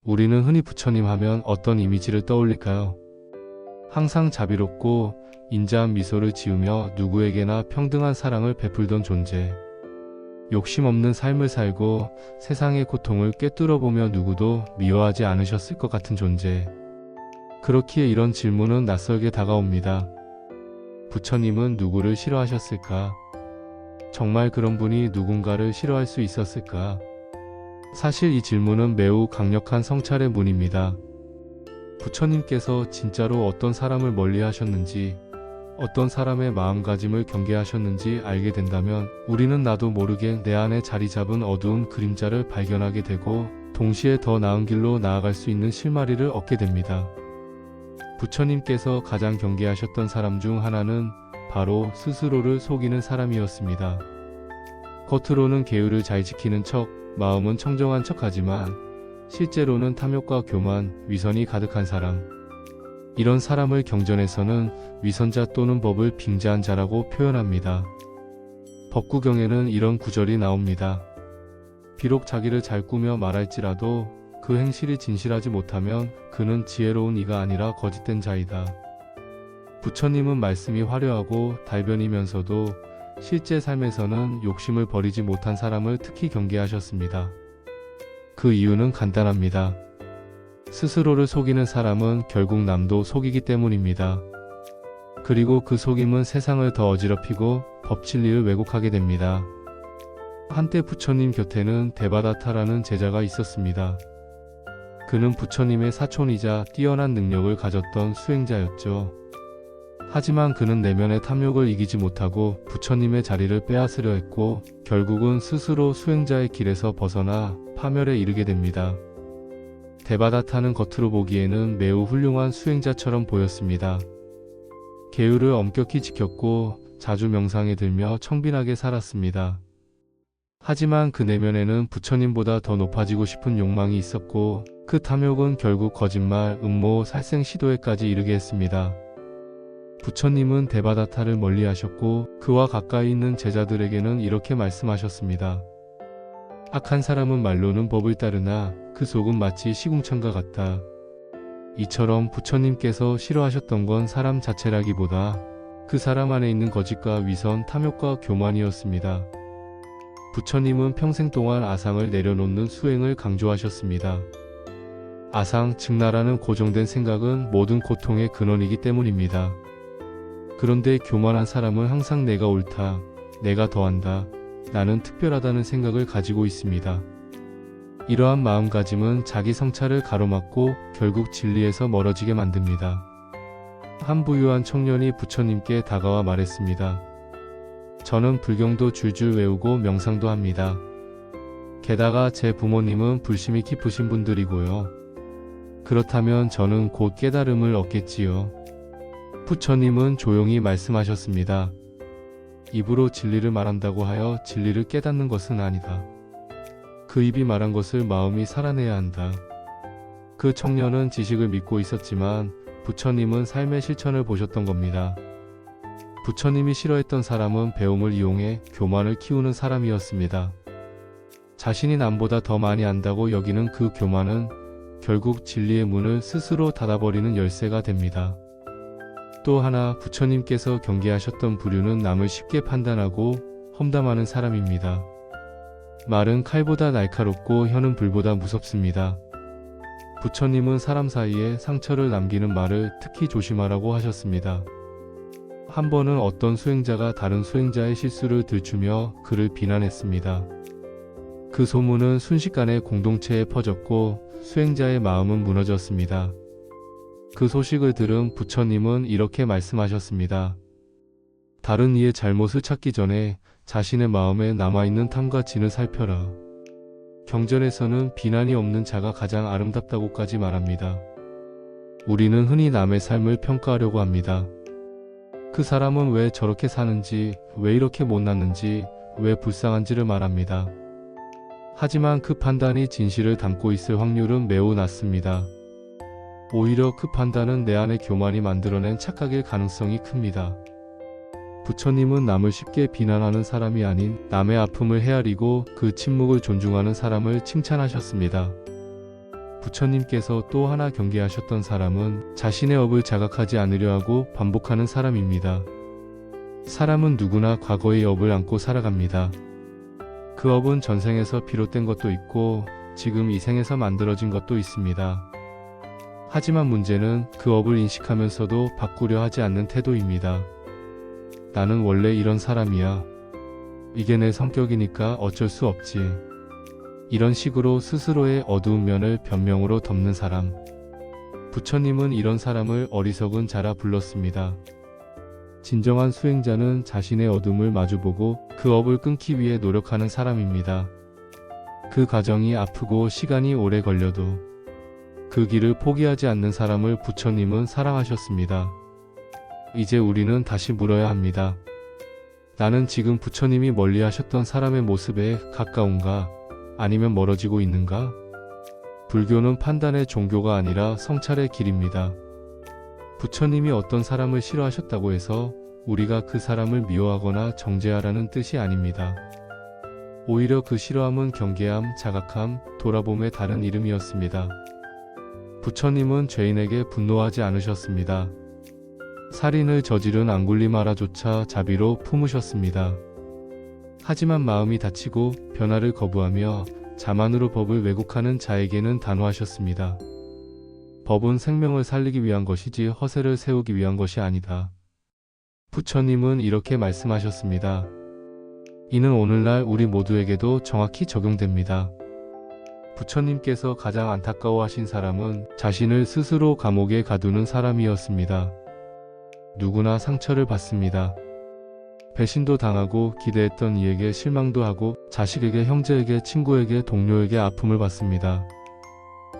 우리는 흔히 부처님 하면 어떤 이미지를 떠올릴까요? 항상 자비롭고 인자한 미소를 지으며 누구에게나 평등한 사랑을 베풀던 존재. 욕심 없는 삶을 살고 세상의 고통을 꿰뚫어보며 누구도 미워하지 않으셨을 것 같은 존재. 그렇기에 이런 질문은 낯설게 다가옵니다. 부처님은 누구를 싫어하셨을까? 정말 그런 분이 누군가를 싫어할 수 있었을까? 사실 이 질문은 매우 강력한 성찰의 문입니다. 부처님께서 진짜로 어떤 사람을 멀리 하셨는지, 어떤 사람의 마음가짐을 경계하셨는지 알게 된다면 우리는 나도 모르게 내 안에 자리 잡은 어두운 그림자를 발견하게 되고 동시에 더 나은 길로 나아갈 수 있는 실마리를 얻게 됩니다. 부처님께서 가장 경계하셨던 사람 중 하나는 바로 스스로를 속이는 사람이었습니다. 겉으로는 계율을 잘 지키는 척, 마음은 청정한 척하지만 실제로는 탐욕과 교만, 위선이 가득한 사람. 이런 사람을 경전에서는 위선자 또는 법을 빙자한 자라고 표현합니다. 법구경에는 이런 구절이 나옵니다. 비록 자기를 잘 꾸며 말할지라도 그 행실이 진실하지 못하면 그는 지혜로운 이가 아니라 거짓된 자이다. 부처님은 말씀이 화려하고 달변이면서도 실제 삶에서는 욕심을 버리지 못한 사람을 특히 경계하셨습니다. 그 이유는 간단합니다. 스스로를 속이는 사람은 결국 남도 속이기 때문입니다. 그리고 그 속임은 세상을 더 어지럽히고 법진리를 왜곡하게 됩니다. 한때 부처님 곁에는 데바다타라는 제자가 있었습니다. 그는 부처님의 사촌이자 뛰어난 능력을 가졌던 수행자였죠. 하지만 그는 내면의 탐욕을 이기지 못하고 부처님의 자리를 빼앗으려 했고 결국은 스스로 수행자의 길에서 벗어나 파멸에 이르게 됩니다. 데바다타는 겉으로 보기에는 매우 훌륭한 수행자처럼 보였습니다. 계율을 엄격히 지켰고 자주 명상에 들며 청빈하게 살았습니다. 하지만 그 내면에는 부처님보다 더 높아지고 싶은 욕망이 있었고 그 탐욕은 결국 거짓말, 음모, 살생 시도에까지 이르게 했습니다. 부처님은 데바다타를 멀리하셨고 그와 가까이 있는 제자들에게는 이렇게 말씀하셨습니다. 악한 사람은 말로는 법을 따르나 그 속은 마치 시궁창과 같다. 이처럼 부처님께서 싫어하셨던 건 사람 자체라기보다 그 사람 안에 있는 거짓과 위선, 탐욕과 교만이었습니다. 부처님은 평생 동안 아상을 내려놓는 수행을 강조하셨습니다. 아상, 즉 나라는 고정된 생각은 모든 고통의 근원이기 때문입니다. 그런데 교만한 사람은 항상 내가 옳다, 내가 더한다, 나는 특별하다는 생각을 가지고 있습니다. 이러한 마음가짐은 자기 성찰을 가로막고 결국 진리에서 멀어지게 만듭니다. 한 부유한 청년이 부처님께 다가와 말했습니다. 저는 불경도 줄줄 외우고 명상도 합니다. 게다가 제 부모님은 불심이 깊으신 분들이고요. 그렇다면 저는 곧 깨달음을 얻겠지요. 부처님은 조용히 말씀하셨습니다. 입으로 진리를 말한다고 하여 진리를 깨닫는 것은 아니다. 그 입이 말한 것을 마음이 살아내야 한다. 그 청년은 지식을 믿고 있었지만 부처님은 삶의 실천을 보셨던 겁니다. 부처님이 싫어했던 사람은 배움을 이용해 교만을 키우는 사람이었습니다. 자신이 남보다 더 많이 안다고 여기는 그 교만은 결국 진리의 문을 스스로 닫아버리는 열쇠가 됩니다. 또 하나 부처님께서 경계하셨던 부류는 남을 쉽게 판단하고 험담하는 사람입니다. 말은 칼보다 날카롭고 혀는 불보다 무섭습니다. 부처님은 사람 사이에 상처를 남기는 말을 특히 조심하라고 하셨습니다. 한 번은 어떤 수행자가 다른 수행자의 실수를 들추며 그를 비난했습니다. 그 소문은 순식간에 공동체에 퍼졌고 수행자의 마음은 무너졌습니다. 그 소식을 들은 부처님은 이렇게 말씀하셨습니다. 다른 이의 잘못을 찾기 전에 자신의 마음에 남아있는 탐과 진을 살펴라. 경전에서는 비난이 없는 자가 가장 아름답다고까지 말합니다. 우리는 흔히 남의 삶을 평가하려고 합니다. 그 사람은 왜 저렇게 사는지, 왜 이렇게 못났는지, 왜 불쌍한지를 말합니다. 하지만 그 판단이 진실을 담고 있을 확률은 매우 낮습니다. 오히려 그 판단은 내 안의 교만이 만들어낸 착각일 가능성이 큽니다. 부처님은 남을 쉽게 비난하는 사람이 아닌 남의 아픔을 헤아리고 그 침묵을 존중하는 사람을 칭찬하셨습니다. 부처님께서 또 하나 경계하셨던 사람은 자신의 업을 자각하지 않으려 하고 반복하는 사람입니다. 사람은 누구나 과거의 업을 안고 살아갑니다. 그 업은 전생에서 비롯된 것도 있고 지금 이 생에서 만들어진 것도 있습니다. 하지만 문제는 그 업을 인식하면서도 바꾸려 하지 않는 태도입니다. 나는 원래 이런 사람이야. 이게 내 성격이니까 어쩔 수 없지. 이런 식으로 스스로의 어두운 면을 변명으로 덮는 사람. 부처님은 이런 사람을 어리석은 자라 불렀습니다. 진정한 수행자는 자신의 어둠을 마주보고 그 업을 끊기 위해 노력하는 사람입니다. 그 과정이 아프고 시간이 오래 걸려도 그 길을 포기하지 않는 사람을 부처님은 사랑하셨습니다. 이제 우리는 다시 물어야 합니다. 나는 지금 부처님이 멀리 하셨던 사람의 모습에 가까운가? 아니면 멀어지고 있는가? 불교는 판단의 종교가 아니라 성찰의 길입니다. 부처님이 어떤 사람을 싫어하셨다고 해서 우리가 그 사람을 미워하거나 정죄하라는 뜻이 아닙니다. 오히려 그 싫어함은 경계함, 자각함, 돌아봄의 다른 이름이었습니다. 부처님은 죄인에게 분노하지 않으셨습니다. 살인을 저지른 앙굴리마라조차 자비로 품으셨습니다. 하지만 마음이 다치고 변화를 거부하며 자만으로 법을 왜곡하는 자에게는 단호하셨습니다. 법은 생명을 살리기 위한 것이지 허세를 세우기 위한 것이 아니다. 부처님은 이렇게 말씀하셨습니다. 이는 오늘날 우리 모두에게도 정확히 적용됩니다. 부처님께서 가장 안타까워하신 사람은 자신을 스스로 감옥에 가두는 사람이었습니다. 누구나 상처를 받습니다. 배신도 당하고 기대했던 이에게 실망도 하고 자식에게, 형제에게, 친구에게, 동료에게 아픔을 받습니다.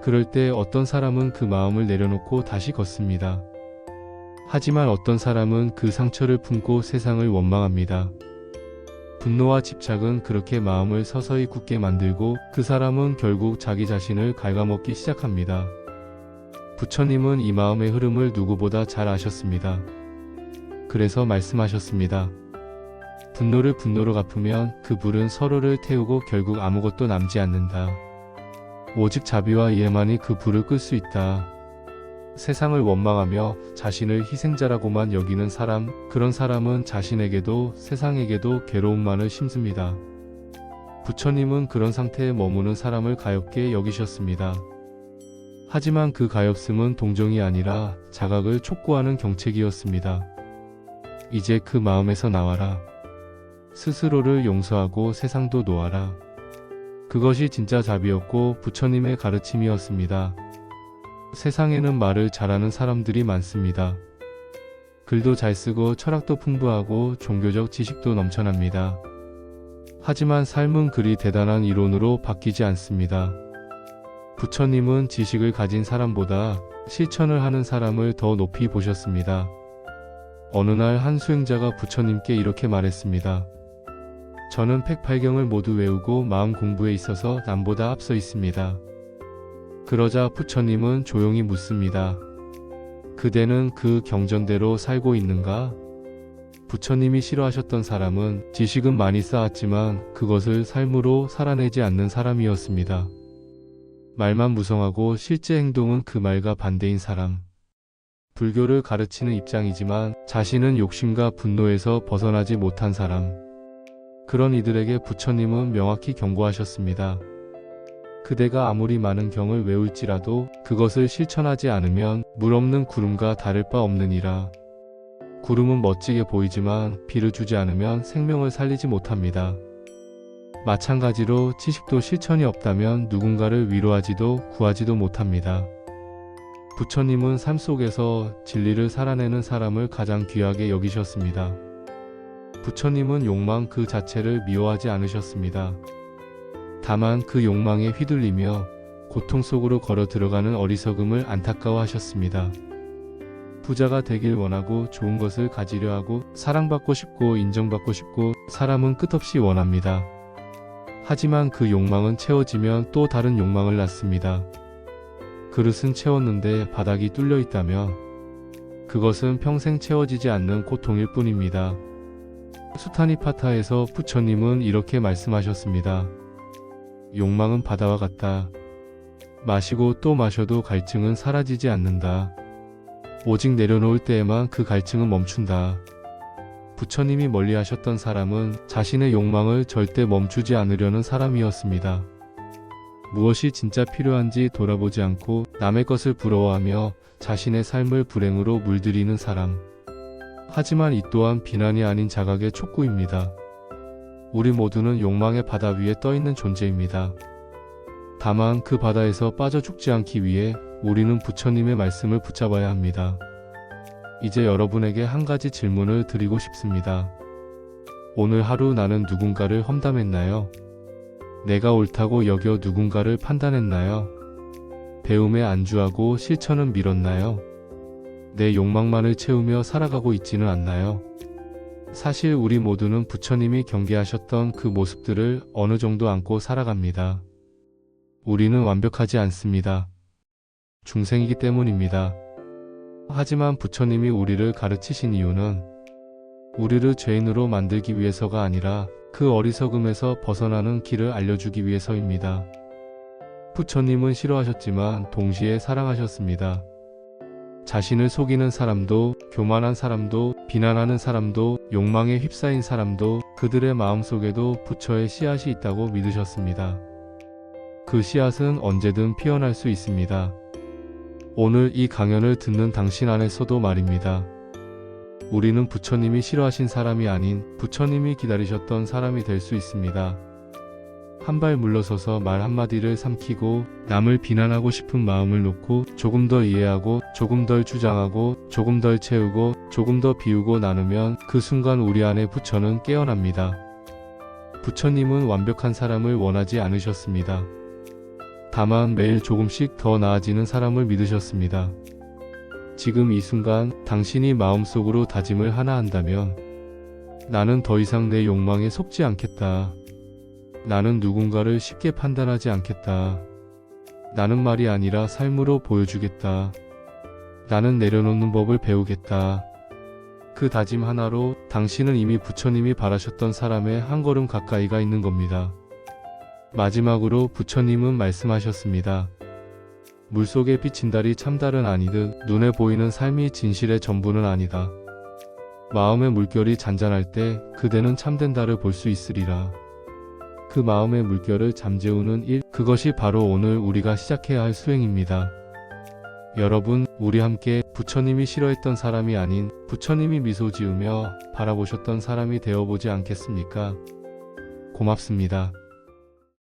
그럴 때 어떤 사람은 그 마음을 내려놓고 다시 걷습니다. 하지만 어떤 사람은 그 상처를 품고 세상을 원망합니다. 분노와 집착은 그렇게 마음을 서서히 굳게 만들고 그 사람은 결국 자기 자신을 갉아먹기 시작합니다. 부처님은 이 마음의 흐름을 누구보다 잘 아셨습니다. 그래서 말씀하셨습니다. 분노를 분노로 갚으면 그 불은 서로를 태우고 결국 아무것도 남지 않는다. 오직 자비와 이해만이 그 불을 끌 수 있다. 세상을 원망하며 자신을 희생자라고만 여기는 사람, 그런 사람은 자신에게도 세상에게도 괴로움만을 심습니다. 부처님은 그런 상태에 머무는 사람을 가엾게 여기셨습니다. 하지만 그 가엾음은 동정이 아니라 자각을 촉구하는 경책이었습니다. 이제 그 마음에서 나와라. 스스로를 용서하고 세상도 놓아라. 그것이 진짜 자비였고 부처님의 가르침이었습니다. 세상에는 말을 잘하는 사람들이 많습니다. 글도 잘 쓰고 철학도 풍부하고 종교적 지식도 넘쳐납니다. 하지만 삶은 그리 대단한 이론으로 바뀌지 않습니다. 부처님은 지식을 가진 사람보다 실천을 하는 사람을 더 높이 보셨습니다. 어느 날 한 수행자가 부처님께 이렇게 말했습니다. 저는 108경을 모두 외우고 마음 공부에 있어서 남보다 앞서 있습니다. 그러자 부처님은 조용히 묻습니다. 그대는 그 경전대로 살고 있는가? 부처님이 싫어하셨던 사람은 지식은 많이 쌓았지만 그것을 삶으로 살아내지 않는 사람이었습니다. 말만 무성하고 실제 행동은 그 말과 반대인 사람. 불교를 가르치는 입장이지만 자신은 욕심과 분노에서 벗어나지 못한 사람. 그런 이들에게 부처님은 명확히 경고하셨습니다. 그대가 아무리 많은 경을 외울지라도 그것을 실천하지 않으면 물 없는 구름과 다를 바 없느니라. 구름은 멋지게 보이지만 비를 주지 않으면 생명을 살리지 못합니다. 마찬가지로 지식도 실천이 없다면 누군가를 위로하지도 구하지도 못합니다. 부처님은 삶 속에서 진리를 살아내는 사람을 가장 귀하게 여기셨습니다. 부처님은 욕망 그 자체를 미워하지 않으셨습니다. 다만 그 욕망에 휘둘리며 고통 속으로 걸어 들어가는 어리석음을 안타까워하셨습니다. 부자가 되길 원하고 좋은 것을 가지려 하고 사랑받고 싶고 인정받고 싶고 사람은 끝없이 원합니다. 하지만 그 욕망은 채워지면 또 다른 욕망을 낳습니다. 그릇은 채웠는데 바닥이 뚫려 있다면 그것은 평생 채워지지 않는 고통일 뿐입니다. 수타니파타에서 부처님은 이렇게 말씀하셨습니다. 욕망은 바다와 같다. 마시고 또 마셔도 갈증은 사라지지 않는다. 오직 내려놓을 때에만 그 갈증은 멈춘다. 부처님이 멀리하셨던 사람은 자신의 욕망을 절대 멈추지 않으려는 사람이었습니다. 무엇이 진짜 필요한지 돌아보지 않고 남의 것을 부러워하며 자신의 삶을 불행으로 물들이는 사람. 하지만 이 또한 비난이 아닌 자각의 촉구입니다. 우리 모두는 욕망의 바다 위에 떠 있는 존재입니다. 다만 그 바다에서 빠져 죽지 않기 위해 우리는 부처님의 말씀을 붙잡아야 합니다. 이제 여러분에게 한 가지 질문을 드리고 싶습니다. 오늘 하루 나는 누군가를 험담했나요? 내가 옳다고 여겨 누군가를 판단했나요? 배움에 안주하고 실천은 미뤘나요? 내 욕망만을 채우며 살아가고 있지는 않나요? 사실 우리 모두는 부처님이 경계하셨던 그 모습들을 어느 정도 안고 살아갑니다. 우리는 완벽하지 않습니다. 중생이기 때문입니다. 하지만 부처님이 우리를 가르치신 이유는 우리를 죄인으로 만들기 위해서가 아니라 그 어리석음에서 벗어나는 길을 알려주기 위해서입니다. 부처님은 싫어하셨지만 동시에 사랑하셨습니다. 자신을 속이는 사람도, 교만한 사람도, 비난하는 사람도, 욕망에 휩싸인 사람도 그들의 마음속에도 부처의 씨앗이 있다고 믿으셨습니다. 그 씨앗은 언제든 피어날 수 있습니다. 오늘 이 강연을 듣는 당신 안에서도 말입니다. 우리는 부처님이 싫어하신 사람이 아닌 부처님이 기다리셨던 사람이 될 수 있습니다. 한 발 물러서서 말 한마디를 삼키고 남을 비난하고 싶은 마음을 놓고 조금 더 이해하고 조금 덜 주장하고 조금 덜 채우고 조금 더 비우고 나누면 그 순간 우리 안에 부처는 깨어납니다. 부처님은 완벽한 사람을 원하지 않으셨습니다. 다만 매일 조금씩 더 나아지는 사람을 믿으셨습니다. 지금 이 순간 당신이 마음속으로 다짐을 하나 한다면 나는 더 이상 내 욕망에 속지 않겠다. 나는 누군가를 쉽게 판단하지 않겠다. 나는 말이 아니라 삶으로 보여주겠다. 나는 내려놓는 법을 배우겠다. 그 다짐 하나로 당신은 이미 부처님이 바라셨던 사람의 한 걸음 가까이가 있는 겁니다. 마지막으로 부처님은 말씀하셨습니다. 물속에 비친 달이 참달은 아니듯 눈에 보이는 삶이 진실의 전부는 아니다. 마음의 물결이 잔잔할 때 그대는 참된 달을 볼 수 있으리라. 그 마음의 물결을 잠재우는 일, 그것이 바로 오늘 우리가 시작해야 할 수행입니다. 여러분, 우리 함께 부처님이 싫어했던 사람이 아닌 부처님이 미소 지으며 바라보셨던 사람이 되어보지 않겠습니까? 고맙습니다.